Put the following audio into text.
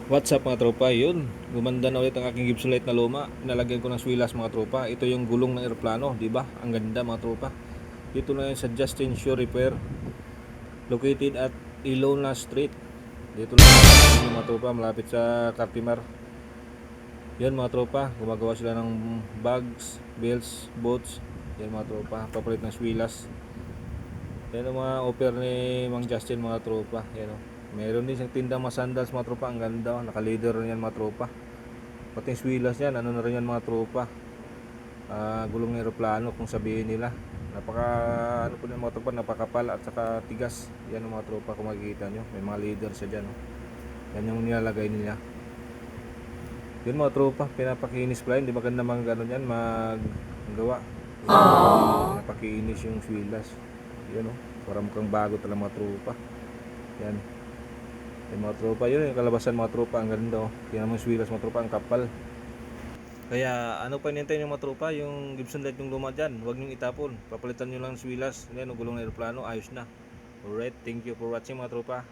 What's up mga tropa, yun gumanda na ulit ang aking Gibsolite na luma. Nalagyan ko ng swilas mga tropa. Ito yung gulong ng eroplano, di ba? Ang ganda mga tropa. Dito na yun sa Justin Shoe Repair, located at Ilona Street. Dito lang yung mga tropa, malapit sa Cartimar. Yan mga tropa, gumagawa sila ng bags, belts, boats. Yan mga tropa, papalit ng swilas. Yan ang mga offer ni Mang Justin mga tropa. Yan o. Meron din siyang tindang mga sandals mga tropa. Ang ganda o. Naka-leather rin yan mga tropa. Pati yung swilas yan. Ano na rin yan mga tropa. Gulong ng aeroplano kung sabihin nila. Ano po yung mga tropa. Napakapal at saka tigas. Yan ang mga tropa kung makikita nyo. May mga leather siya dyan o. Yan yung nilalagay nila. Yun mga tropa. Pinapakinis pala yun. Di maganda mga gano'n yan. Magawa. Pinapakinis yung swilas. Yan o. Para mukhang bago talaga mga tropa. Yan. Yung mga tropa, yun yung kalabasan mga tropa, ang ganda oh. Yan naman swilas mga tropa, ang kapal. Kaya ano pa hinihintay yung mga tropa, yung Gibsolite yung luma dyan, huwag nyo itapon. Papalitan nyo lang swilas, yan, gulong na aeroplano, ayos na. Alright, thank you for watching mga tropa.